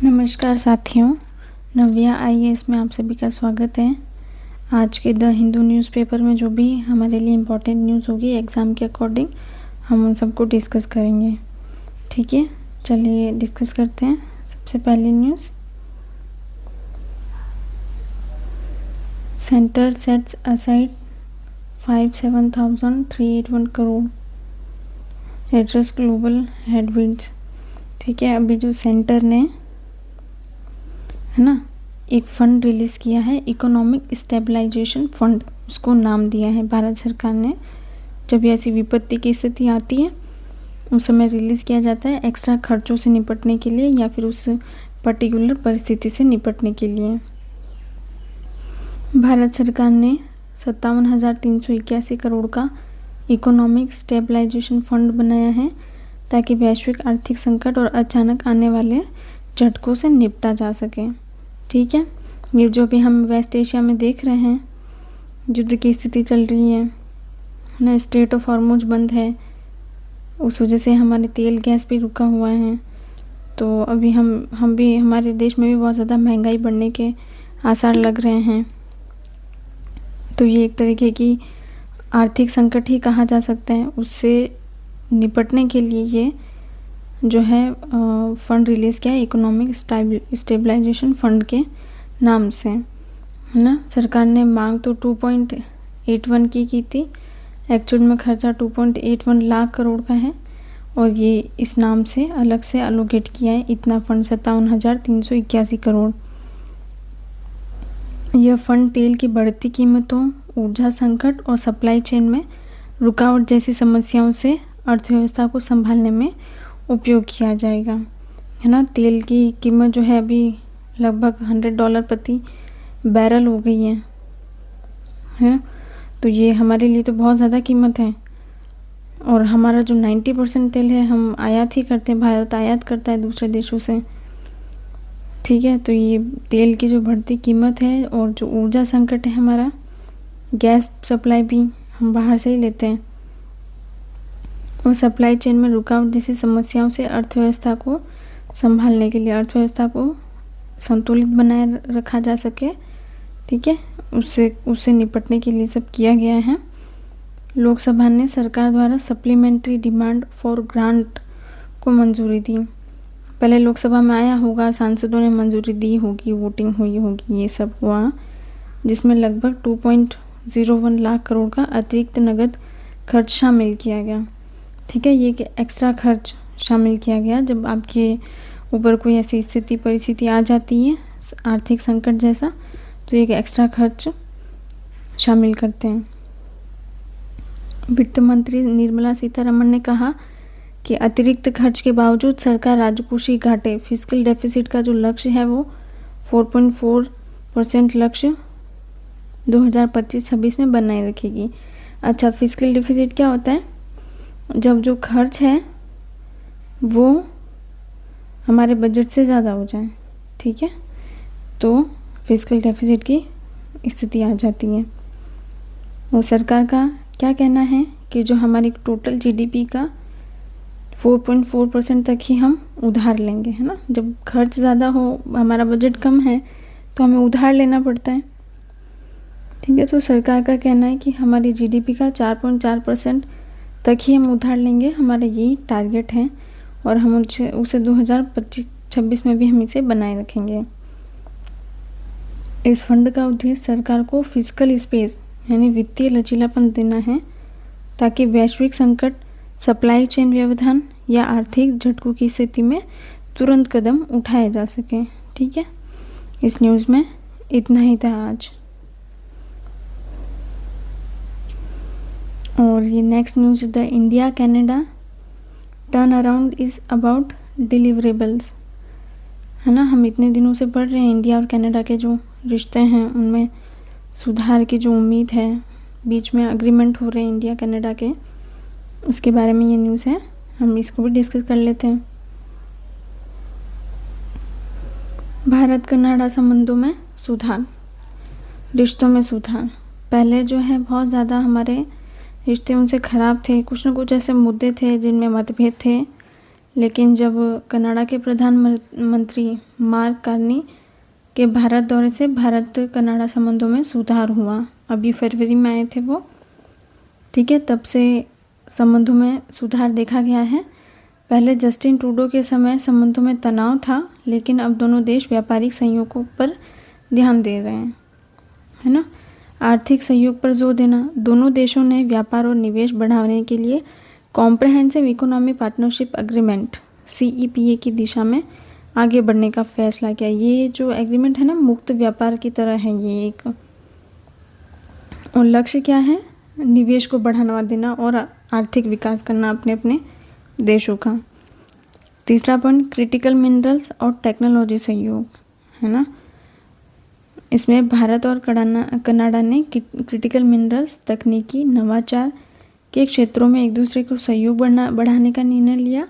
नमस्कार साथियों, नव्या आईएएस में आप सभी का स्वागत है। आज के द हिंदू न्यूज़पेपर में जो भी हमारे लिए इम्पोर्टेंट न्यूज़ होगी एग्ज़ाम के अकॉर्डिंग हम उन सबको डिस्कस करेंगे। ठीक है, चलिए डिस्कस करते हैं। सबसे पहली news, centre sets aside 57,381 crore address global headwinds. ठीक है, अभी जो सेंटर ने है ना एक फ़ंड रिलीज़ किया है, इकोनॉमिक स्टेबलाइजेशन फ़ंड उसको नाम दिया है भारत सरकार ने। जब ऐसी विपत्ति की स्थिति आती है उस समय रिलीज़ किया जाता है एक्स्ट्रा खर्चों से निपटने के लिए या फिर उस पर्टिकुलर परिस्थिति से निपटने के लिए। भारत सरकार ने 57,381 करोड़ का इकोनॉमिक स्टेबलाइजेशन फ़ंड बनाया है ताकि वैश्विक आर्थिक संकट और अचानक आने वाले झटकों से निपटा जा सके। ठीक है, ये जो भी हम वेस्ट एशिया में देख रहे हैं, युद्ध की स्थिति चल रही है ना, स्ट्रेट ऑफ हॉर्मुज बंद है, उस वजह से हमारे तेल गैस भी रुका हुआ है। तो अभी हम भी हमारे देश में भी बहुत ज़्यादा महंगाई बढ़ने के आसार लग रहे हैं। तो ये एक तरीके की आर्थिक संकट ही कहा जा सकता है। उससे निपटने के लिए ये जो है फ़ंड रिलीज़ किया है इकोनॉमिक स्टेबलाइजेशन फ़ंड के नाम से, है ना। सरकार ने मांग तो 2.81 की थी, एक्चुअल में खर्चा 2.81 लाख करोड़ का है और ये इस नाम से अलग से एलोकेट किया है इतना फ़ंड 57,381 करोड़। यह फ़ंड तेल की बढ़ती कीमतों, ऊर्जा संकट और सप्लाई चेन में रुकावट जैसी समस्याओं से अर्थव्यवस्था को संभालने में उपयोग किया जाएगा, है ना। तेल की कीमत जो है अभी लगभग $100 प्रति बैरल हो गई है। तो ये हमारे लिए तो बहुत ज़्यादा कीमत है और हमारा जो 90% तेल है हम आयात ही करते हैं, भारत आयात करता है दूसरे देशों से। ठीक है, तो ये तेल की जो बढ़ती कीमत है और जो ऊर्जा संकट है, हमारा गैस सप्लाई भी हम बाहर से ही लेते हैं और सप्लाई चेन में रुकावट जैसी समस्याओं से अर्थव्यवस्था को संभालने के लिए, अर्थव्यवस्था को संतुलित बनाए रखा जा सके, ठीक है, उससे निपटने के लिए सब किया गया है। लोकसभा ने सरकार द्वारा सप्लीमेंट्री डिमांड फॉर ग्रांट को मंजूरी दी। पहले लोकसभा में आया होगा, सांसदों ने मंजूरी दी होगी, वोटिंग हुई होगी, ये सब हुआ, जिसमें लगभग 2.01 लाख करोड़ का अतिरिक्त नगद खर्च शामिल किया गया। ठीक है, ये एक्स्ट्रा खर्च शामिल किया गया जब आपके ऊपर कोई ऐसी स्थिति परिस्थिति आ जाती है आर्थिक संकट जैसा, तो एक एक्स्ट्रा खर्च शामिल करते हैं। वित्त मंत्री निर्मला सीतारमण ने कहा कि अतिरिक्त खर्च के बावजूद सरकार राजकोषीय घाटे, फिस्कल डेफिसिट का जो लक्ष्य है वो 4.4% लक्ष्य 2025-26 में बनाए रखेगी। अच्छा, फिस्कल डेफिसिट क्या होता है? जब जो खर्च है वो हमारे बजट से ज़्यादा हो जाए, ठीक है, तो फिस्कल डेफिसिट की स्थिति आ जाती है। और सरकार का क्या कहना है कि जो हमारी टोटल जीडीपी का 4.4% तक ही हम उधार लेंगे, है ना। जब खर्च ज़्यादा हो, हमारा बजट कम है, तो हमें उधार लेना पड़ता है, ठीक है। तो सरकार का कहना है कि हमारी जीडीपी का 4.4% तक ही हम उधार लेंगे, हमारा यही टारगेट है और हम उसे 2025-26 में भी हम इसे बनाए रखेंगे। इस फंड का उद्देश्य सरकार को फिस्कल स्पेस यानी वित्तीय लचीलापन देना है ताकि वैश्विक संकट, सप्लाई चेन व्यवधान या आर्थिक झटकों की स्थिति में तुरंत कदम उठाया जा सके। ठीक है, इस न्यूज़ में इतना ही था आज। और ये next news, the India Canada turn around is about deliverables, है ना। हम इतने दिनों से पढ़ रहे हैं इंडिया और कनाडा के जो रिश्ते हैं उनमें सुधार की जो उम्मीद है, बीच में एग्रीमेंट हो रहे हैं इंडिया कनाडा के, उसके बारे में ये न्यूज़ है, हम इसको भी डिस्कस कर लेते हैं। भारत कनाडा संबंधों में सुधार, रिश्तों में सुधार। पहले जो है बहुत ज़्यादा हमारे रिश्ते उनसे ख़राब थे, कुछ ना कुछ ऐसे मुद्दे थे जिनमें मतभेद थे, लेकिन जब कनाडा के प्रधानमंत्री मार्क कार्नी के भारत दौरे से भारत कनाडा संबंधों में सुधार हुआ। अभी फरवरी में आए थे वो, ठीक है, तब से संबंधों में सुधार देखा गया है। पहले जस्टिन ट्रूडो के समय संबंधों में तनाव था, लेकिन अब दोनों देश व्यापारिक सहयोगों पर ध्यान दे रहे हैं, है ना। आर्थिक सहयोग पर जोर देना। दोनों देशों ने व्यापार और निवेश बढ़ाने के लिए comprehensive economic partnership agreement CEPA की दिशा में आगे बढ़ने का फैसला किया। ये जो एग्रीमेंट है ना, मुक्त व्यापार की तरह है ये एक। और लक्ष्य क्या है? निवेश को बढ़ावा देना और आर्थिक विकास करना अपने अपने देशों का। तीसरा पॉइंट, क्रिटिकल मिनरल्स और टेक्नोलॉजी सहयोग, है ना। इसमें भारत और कनाडा ने क्रिटिकल मिनरल्स, तकनीकी नवाचार के क्षेत्रों में एक दूसरे को सहयोग बढ़ाने का निर्णय लिया,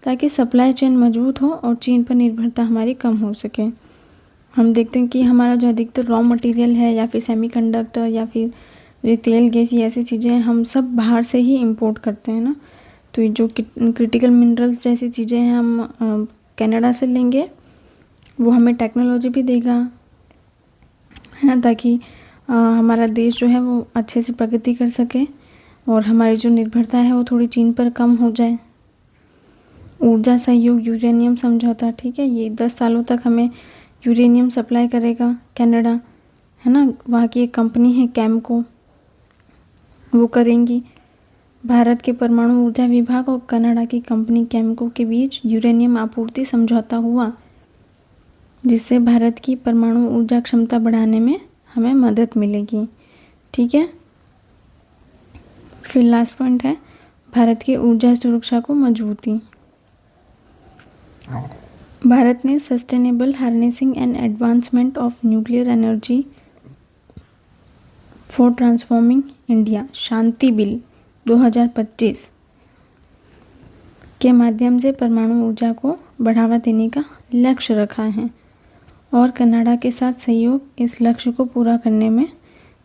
ताकि सप्लाई चेन मजबूत हो और चीन पर निर्भरता हमारी कम हो सके। हम देखते हैं कि हमारा जो अधिकतर रॉ मटेरियल है या फिर सेमीकंडक्टर या फिर ये तेल गैस, ये ऐसी चीज़ें हम सब बाहर से ही इंपोर्ट करते हैं ना। तो ये जो क्रिटिकल मिनरल्स जैसी चीज़ें हैं हम कनाडा से लेंगे, वो हमें टेक्नोलॉजी भी देगा, है ना, ताकि हमारा देश जो है वो अच्छे से प्रगति कर सके और हमारी जो निर्भरता है वो थोड़ी चीन पर कम हो जाए। ऊर्जा सहयोग, यूरेनियम समझौता, ठीक है, ये 10 सालों तक हमें यूरेनियम सप्लाई करेगा कनाडा, है ना। वहाँ की एक कंपनी है कैमको, वो करेंगी। भारत के परमाणु ऊर्जा विभाग और कनाडा की कंपनी कैमको के बीच यूरेनियम आपूर्ति समझौता हुआ, जिससे भारत की परमाणु ऊर्जा क्षमता बढ़ाने में हमें मदद मिलेगी, ठीक है। फिर लास्ट पॉइंट है भारत की ऊर्जा सुरक्षा को मजबूती। भारत ने sustainable harnessing and advancement of nuclear energy for transforming India Shanti bill 2025 के माध्यम से परमाणु ऊर्जा को बढ़ावा देने का लक्ष्य रखा है और कनाडा के साथ सहयोग इस लक्ष्य को पूरा करने में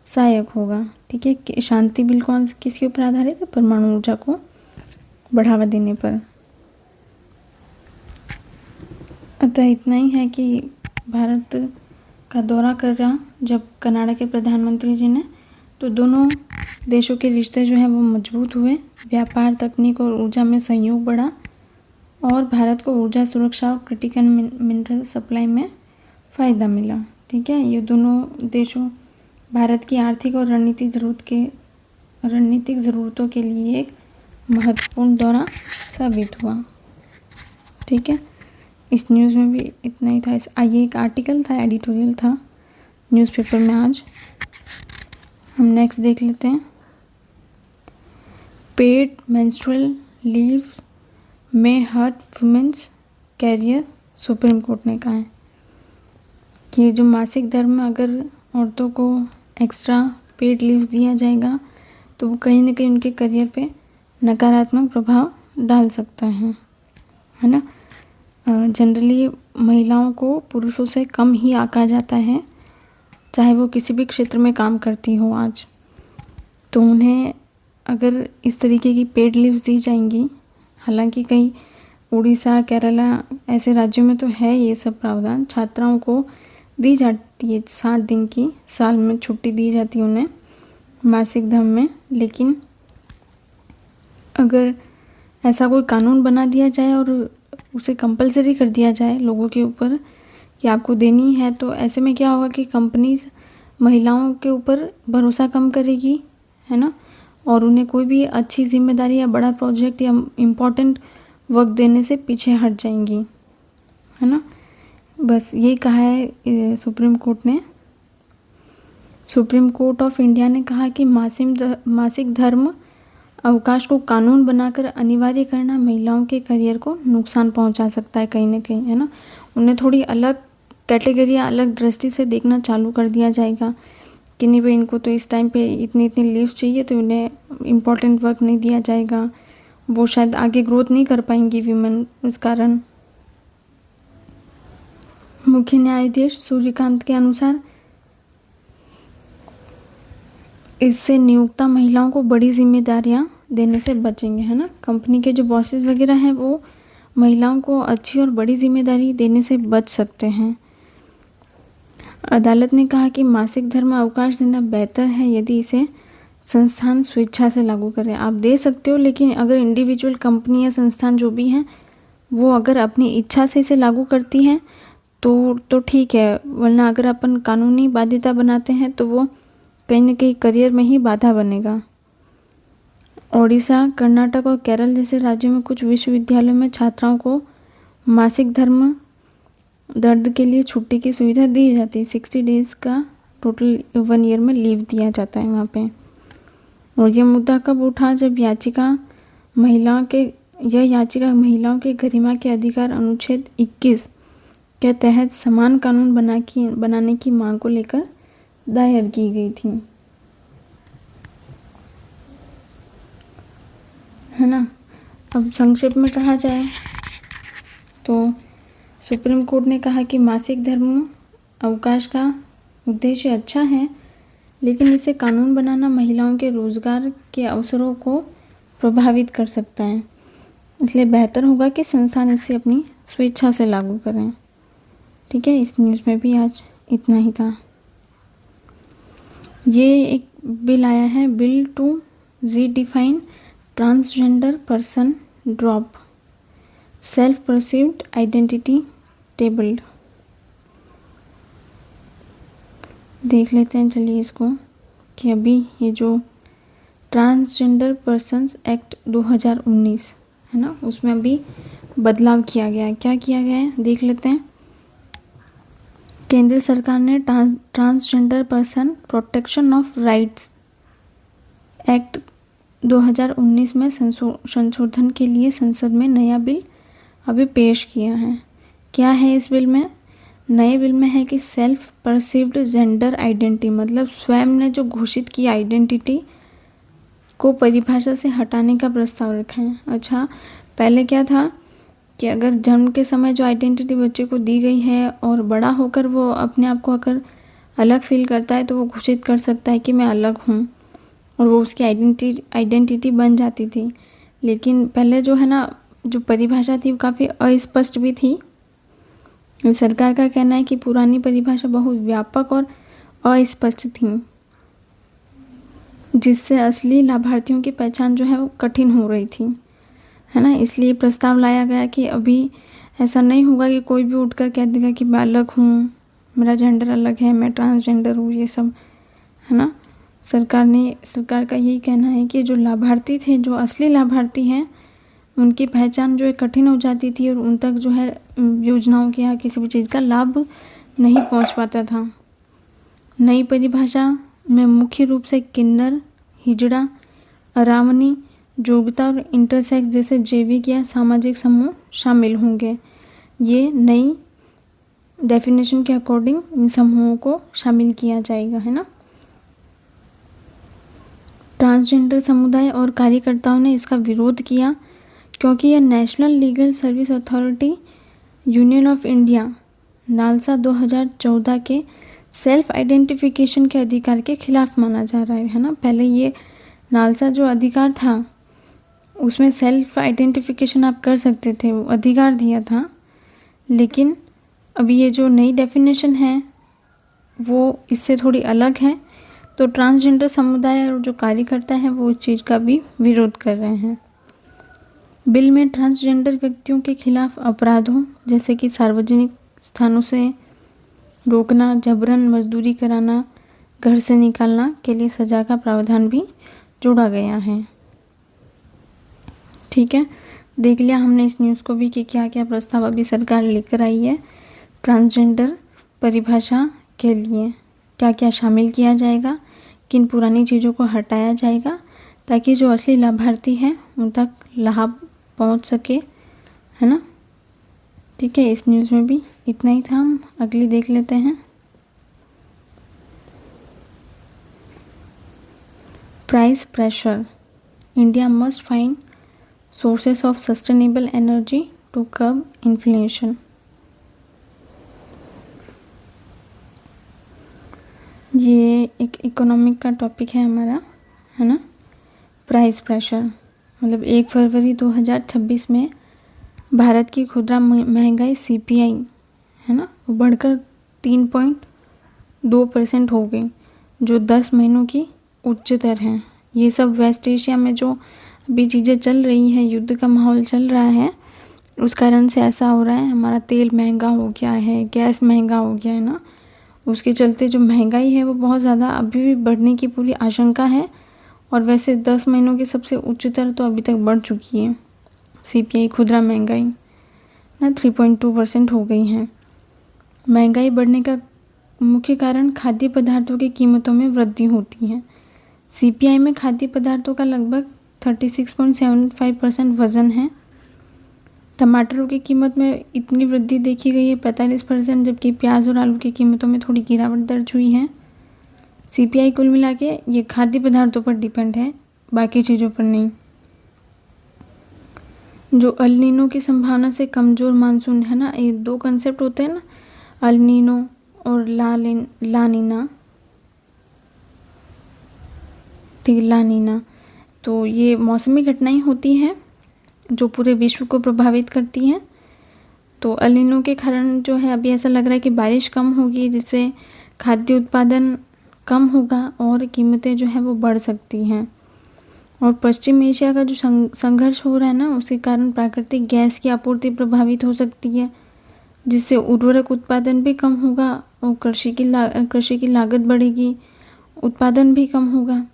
सहायक होगा, ठीक है। शांति बिल किसके ऊपर आधारित है? परमाणु ऊर्जा को बढ़ावा देने पर। अतः इतना ही है कि भारत का दौरा करा जब कनाडा के प्रधानमंत्री जी ने, तो दोनों देशों के रिश्ते जो हैं वो मजबूत हुए, व्यापार, तकनीक और ऊर्जा में सहयोग बढ़ा और भारत को ऊर्जा सुरक्षा और क्रिटिकल मिनरल सप्लाई में फ़ायदा मिला, ठीक है। ये दोनों देशों भारत की आर्थिक और रणनीतिक ज़रूरतों के लिए एक महत्वपूर्ण दौरा साबित हुआ, ठीक है। इस न्यूज़ में भी इतना ही था। ये एक आर्टिकल था, एडिटोरियल था न्यूज़पेपर में। आज हम नेक्स्ट देख लेते हैं। पेड मेंस्ट्रुअल लीव में hurt women's career, Supreme Court ने कहा है कि जो मासिक धर्म में अगर औरतों को एक्स्ट्रा पेड लीव दिया जाएगा तो वो कहीं ना कहीं उनके करियर पे नकारात्मक प्रभाव डाल सकता है ना। जनरली महिलाओं को पुरुषों से कम ही आंका जाता है, चाहे वो किसी भी क्षेत्र में काम करती हो आज। तो उन्हें अगर इस तरीके की पेड लीव्स दी जाएंगी, हालांकि कई उड़ीसा, केरला ऐसे राज्यों में तो है ये सब प्रावधान, छात्राओं को दी जाती है 60 दिन की साल में छुट्टी दी जाती है उन्हें मासिक धर्म में। लेकिन अगर ऐसा कोई कानून बना दिया जाए और उसे कंपलसरी कर दिया जाए लोगों के ऊपर कि आपको देनी है, तो ऐसे में क्या होगा कि कंपनीज महिलाओं के ऊपर भरोसा कम करेगी, है ना, और उन्हें कोई भी अच्छी जिम्मेदारी या बड़ा प्रोजेक्ट या इम्पोर्टेंट वर्क देने से पीछे हट जाएंगी, है ना। बस ये कहा है सुप्रीम कोर्ट ने। सुप्रीम कोर्ट ऑफ इंडिया ने कहा कि मासिक धर्म अवकाश को कानून बनाकर अनिवार्य करना महिलाओं के करियर को नुकसान पहुंचा सकता है कहीं ना कहीं, है ना। उन्हें थोड़ी अलग कैटेगरी या अलग दृष्टि से देखना चालू कर दिया जाएगा कि नहीं भाई, इनको तो इस टाइम पे इतनी लीव चाहिए तो उन्हें इम्पोर्टेंट वर्क नहीं दिया जाएगा, वो शायद आगे ग्रोथ नहीं कर पाएंगी वीमेन उस कारण। मुख्य न्यायाधीश सूर्यकांत के अनुसार इससे नियोक्ता महिलाओं को बड़ी जिम्मेदारियां देने से बचेंगे, है ना। कंपनी के जो बॉसेस वगैरह हैं वो महिलाओं को अच्छी और बड़ी जिम्मेदारी देने से बच सकते हैं। अदालत ने कहा कि मासिक धर्म अवकाश देना बेहतर है यदि इसे संस्थान स्वेच्छा से लागू करें। आप दे सकते हो, लेकिन अगर इंडिविजुअल कंपनी या संस्थान जो भी हैं वो अगर अपनी इच्छा से इसे लागू करती हैं तो ठीक है, वरना अगर अपन कानूनी बाध्यता बनाते हैं तो वो कहीं ना कहीं करियर में ही बाधा बनेगा। ओडिशा, कर्नाटक और केरल जैसे राज्यों में कुछ विश्वविद्यालयों में छात्राओं को मासिक धर्म दर्द के लिए छुट्टी की सुविधा दी जाती है। 60 डेज़ का टोटल 1 ईयर में लीव दिया जाता है वहाँ पे। और ये मुद्दा कब उठा? जब यह याचिका महिलाओं के गरिमा के अधिकार अनुच्छेद 21 के तहत समान कानून बनाने की मांग को लेकर दायर की गई थी, है ना। अब संक्षेप में कहा जाए तो सुप्रीम कोर्ट ने कहा कि मासिक धर्म अवकाश का उद्देश्य अच्छा है, लेकिन इसे कानून बनाना महिलाओं के रोजगार के अवसरों को प्रभावित कर सकता है। इसलिए बेहतर होगा कि संस्थान इसे अपनी स्वेच्छा से लागू करें। ठीक है, इस न्यूज़ में भी आज इतना ही था। ये एक बिल आया है, bill to redefine transgender person drop self perceived identity tabled. देख लेते हैं चलिए इसको, कि अभी ये जो ट्रांसजेंडर पर्सन्स एक्ट 2019 है ना, उसमें अभी बदलाव किया गया है। क्या किया गया है देख लेते हैं। केंद्र सरकार ने transgender person protection of rights act 2019 में संशोधन के लिए संसद में नया बिल अभी पेश किया है। क्या है इस बिल में? नए बिल में है कि सेल्फ परसीव्ड जेंडर आइडेंटिटी, मतलब स्वयं ने जो घोषित की आइडेंटिटी को परिभाषा से हटाने का प्रस्ताव रखा है। अच्छा, पहले क्या था कि अगर जन्म के समय जो आइडेंटिटी बच्चे को दी गई है और बड़ा होकर वो अपने आप को अगर अलग फील करता है तो वो घोषित कर सकता है कि मैं अलग हूँ, और वो उसकी आइडेंटिटी बन जाती थी। लेकिन पहले जो है ना, जो परिभाषा थी वो काफ़ी अस्पष्ट भी थी। सरकार का कहना है कि पुरानी परिभाषा बहुत व्यापक और अस्पष्ट थी, जिससे असली लाभार्थियों की पहचान जो है वो कठिन हो रही थी, है ना। इसलिए प्रस्ताव लाया गया कि अभी ऐसा नहीं होगा कि कोई भी उठकर कह देगा कि मैं अलग हूँ, मेरा जेंडर अलग है, मैं ट्रांसजेंडर हूँ, ये सब, है ना। सरकार का यही कहना है कि जो लाभार्थी थे, जो असली लाभार्थी हैं, उनकी पहचान जो है कठिन हो जाती थी और उन तक जो है योजनाओं के या किसी भी चीज़ का लाभ नहीं पहुंच पाता था। नई परिभाषा में मुख्य रूप से किन्नर, हिजड़ा, अरावनी, जोग्यता और इंटरसेक्स जैसे जैविक या सामाजिक समूह शामिल होंगे। ये नई डेफिनेशन के अकॉर्डिंग इन समूहों को शामिल किया जाएगा, है ना। ट्रांसजेंडर समुदाय और कार्यकर्ताओं ने इसका विरोध किया क्योंकि यह national legal service authority union of India NALSA 2014 के सेल्फ आइडेंटिफिकेशन के अधिकार के खिलाफ माना जा रहा है ना। पहले ये नालसा जो अधिकार था उसमें सेल्फ आइडेंटिफिकेशन आप कर सकते थे, वो अधिकार दिया था। लेकिन अभी ये जो नई डेफिनेशन है वो इससे थोड़ी अलग है, तो ट्रांसजेंडर समुदाय और जो कार्यकर्ता हैं वो इस चीज़ का भी विरोध कर रहे हैं। बिल में ट्रांसजेंडर व्यक्तियों के खिलाफ अपराधों जैसे कि सार्वजनिक स्थानों से रोकना, जबरन मजदूरी कराना, घर से निकालना के लिए सज़ा का प्रावधान भी जोड़ा गया है। ठीक है, देख लिया हमने इस न्यूज़ को भी कि क्या क्या प्रस्ताव अभी सरकार लेकर आई है ट्रांसजेंडर परिभाषा के लिए, क्या क्या शामिल किया जाएगा, किन पुरानी चीज़ों को हटाया जाएगा, ताकि जो असली लाभार्थी हैं उन तक लाभ पहुंच सके, है ना। ठीक है, इस न्यूज़ में भी इतना ही था। हम अगली देख लेते हैं। Price pressure, India must find sources of sustainable energy to curb inflation. ये एक इकोनॉमिक का टॉपिक है हमारा, है ना। प्राइस प्रेशर मतलब 1 फरवरी 2026 में भारत की खुदरा महंगाई CPI है ना, वो बढ़कर 3.2% हो गई, जो 10 महीनों की उच्च दर है। ये सब वेस्ट एशिया में जो अभी चीज़ें चल रही हैं, युद्ध का माहौल चल रहा है, उस कारण से ऐसा हो रहा है। हमारा तेल महंगा हो गया है, गैस महंगा हो गया है ना, उसके चलते जो महंगाई है वो बहुत ज़्यादा अभी भी बढ़ने की पूरी आशंका है। और वैसे 10 महीनों की सबसे उच्च दर तो अभी तक बढ़ चुकी है। CPI खुदरा महंगाई ना 3.2% हो गई है। महंगाई बढ़ने का मुख्य कारण खाद्य पदार्थों की कीमतों में वृद्धि होती है। CPI में खाद्य पदार्थों का लगभग 36.75% वज़न है। टमाटरों की कीमत में इतनी वृद्धि देखी गई है 45%, जबकि प्याज और आलू की कीमतों में थोड़ी गिरावट दर्ज हुई है। CPI कुल मिला के ये खाद्य पदार्थों पर डिपेंड है, बाकी चीज़ों पर नहीं। जो अल नीनो की संभावना से कमज़ोर मानसून है ना, ये 2 कंसेप्ट होते हैं ना, अल नीनो और ला नीना, ठीक, ला नीना। तो ये मौसमी घटनाएं होती हैं जो पूरे विश्व को प्रभावित करती हैं। तो अल नीनो के कारण जो है अभी ऐसा लग रहा है कि बारिश कम होगी, जिससे खाद्य उत्पादन कम होगा और कीमतें जो है वो बढ़ सकती हैं। और पश्चिम एशिया का जो संघर्ष हो रहा है ना, उसके कारण प्राकृतिक गैस की आपूर्ति प्रभावित हो सकती है, जिससे उर्वरक उत्पादन भी कम होगा और कृषि की लागत बढ़ेगी, उत्पादन भी कम होगा, है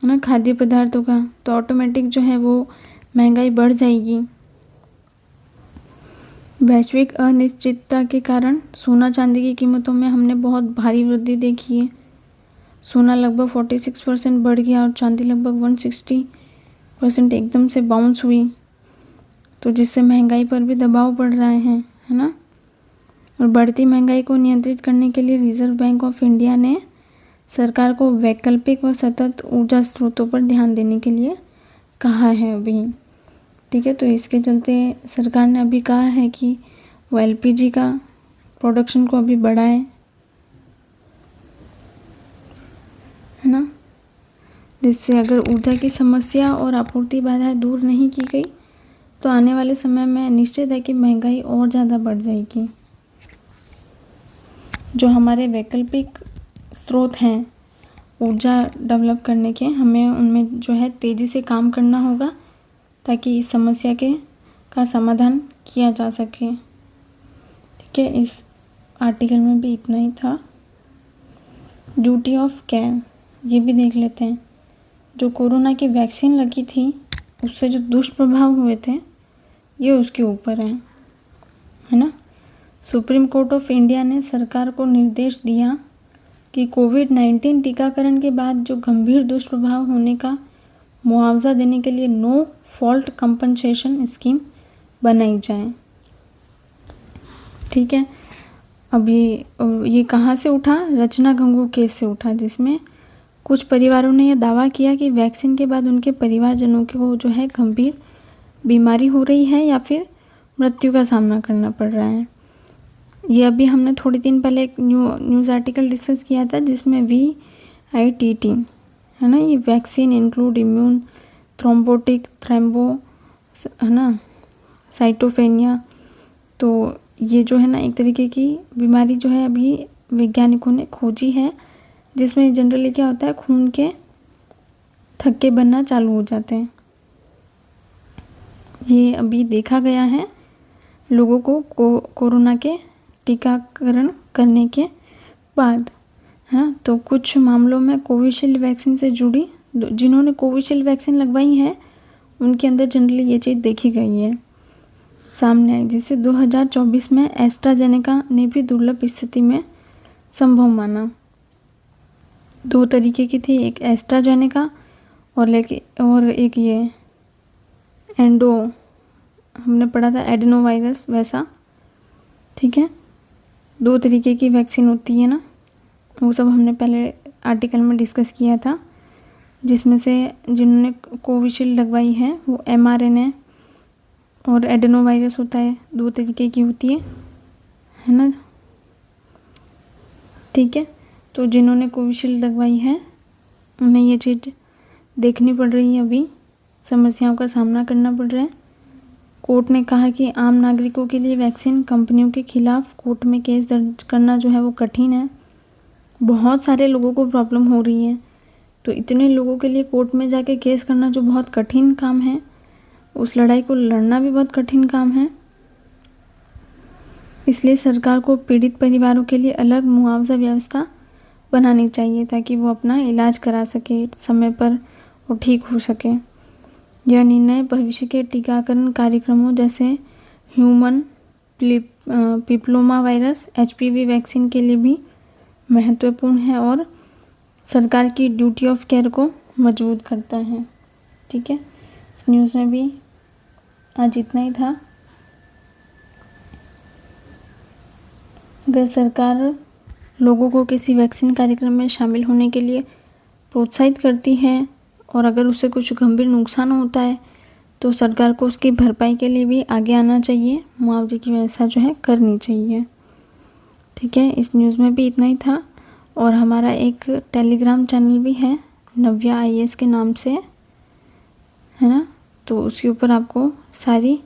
ना, खाद्य पदार्थों का। तो ऑटोमेटिक जो है वो महंगाई बढ़ जाएगी। वैश्विक अनिश्चितता के कारण सोना चांदी की कीमतों में हमने बहुत भारी वृद्धि देखी है। सोना लगभग 46% बढ़ गया और चांदी लगभग 160% एकदम से बाउंस हुई, तो जिससे महंगाई पर भी दबाव पड़ रहा है ना। और बढ़ती महंगाई को नियंत्रित करने के लिए रिजर्व बैंक ऑफ इंडिया ने सरकार को वैकल्पिक व सतत ऊर्जा स्रोतों पर ध्यान देने के लिए कहा है अभी, ठीक है। तो इसके चलते सरकार ने अभी कहा है कि वो LPG का प्रोडक्शन को अभी बढ़ाए, है ना, जिससे अगर ऊर्जा की समस्या और आपूर्ति बाधाएं दूर नहीं की गई तो आने वाले समय में निश्चित है कि महंगाई और ज़्यादा बढ़ जाएगी। जो हमारे वैकल्पिक स्रोत हैं ऊर्जा डेवलप करने के, हमें उनमें जो है तेज़ी से काम करना होगा ताकि इस समस्या का समाधान किया जा सके, ठीक है। इस आर्टिकल में भी इतना ही था। ड्यूटी ऑफ केयर ये भी देख लेते हैं। जो कोरोना की वैक्सीन लगी थी उससे जो दुष्प्रभाव हुए थे ये उसके ऊपर है ना। सुप्रीम कोर्ट ऑफ इंडिया ने सरकार को निर्देश दिया कि कोविड-19 टीकाकरण के बाद जो गंभीर दुष्प्रभाव होने का मुआवजा देने के लिए नो फॉल्ट कंपनसेशन स्कीम बनाई जाए, ठीक है। अभी ये कहाँ से उठा? रचना गंगू केस से उठा, जिसमें कुछ परिवारों ने यह दावा किया कि वैक्सीन के बाद उनके परिवारजनों को जो है गंभीर बीमारी हो रही है या फिर मृत्यु का सामना करना पड़ रहा है। ये अभी हमने थोड़े दिन पहले एक न्यूज़ आर्टिकल डिस्कस किया था जिसमें VITT है ना, ये वैक्सीन इंक्लूड इम्यून थ्रोम्बोटिक थ्रैम्बो है ना साइटोफेनिया। तो ये जो है ना एक तरीके की बीमारी जो है अभी वैज्ञानिकों ने खोजी है, जिसमें जनरली क्या होता है, खून के थक्के बनना चालू हो जाते हैं। ये अभी देखा गया है लोगों को कोरोना के टीकाकरण करने के बाद, हाँ। तो कुछ मामलों में कोविशील्ड वैक्सीन से जुड़ी जिन्होंने कोविशील्ड वैक्सीन लगवाई है उनके अंदर जनरली ये चीज़ देखी गई है, सामने आई, जिसे 2024 में एस्ट्राजेनेका ने भी दुर्लभ स्थिति में संभव माना। 2 तरीके की थी, एक एस्ट्राजेनेका और एक ये हमने पढ़ा था एडेनोवायरस वैसा, ठीक है। 2 तरीके की वैक्सीन होती है ना, वो सब हमने पहले आर्टिकल में डिस्कस किया था, जिसमें से जिन्होंने कोविशील्ड लगवाई है वो mRNA और एडेनोवायरस होता है, 2 तरीके की होती है ना, ठीक है। तो जिन्होंने कोविशील्ड लगवाई है उन्हें ये चीज़ देखनी पड़ रही है, अभी समस्याओं का सामना करना पड़ रहा है। कोर्ट ने कहा कि आम नागरिकों के लिए वैक्सीन कंपनियों के खिलाफ कोर्ट में केस दर्ज करना जो है वो कठिन है। बहुत सारे लोगों को प्रॉब्लम हो रही है, तो इतने लोगों के लिए कोर्ट में जाके केस करना जो बहुत कठिन काम है, उस लड़ाई को लड़ना भी बहुत कठिन काम है। इसलिए सरकार को पीड़ित परिवारों के लिए अलग मुआवजा व्यवस्था बनानी चाहिए ताकि वो अपना इलाज करा सके समय पर और ठीक हो सके। यह निर्णय भविष्य के टीकाकरण कार्यक्रमों जैसे ह्यूमन पिपलोमा वायरस HPV वैक्सीन के लिए भी महत्वपूर्ण है और सरकार की ड्यूटी ऑफ केयर को मजबूत करता है। ठीक है, इस न्यूज़ में भी आज इतना ही था। अगर सरकार लोगों को किसी वैक्सीन कार्यक्रम में शामिल होने के लिए प्रोत्साहित करती है और अगर उससे कुछ गंभीर नुकसान होता है तो सरकार को उसकी भरपाई के लिए भी आगे आना चाहिए, मुआवजे की व्यवस्था जो है करनी चाहिए। ठीक है, इस न्यूज़ में भी इतना ही था। और हमारा एक टेलीग्राम चैनल भी है नव्या IAS के नाम से, है ना, तो उसके ऊपर आपको सारी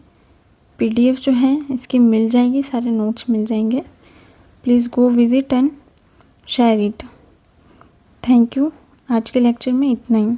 PDF जो है इसकी मिल जाएगी, सारे नोट्स मिल जाएंगे। Please go visit and share it. Thank you. आज के लेक्चर में इतना ही।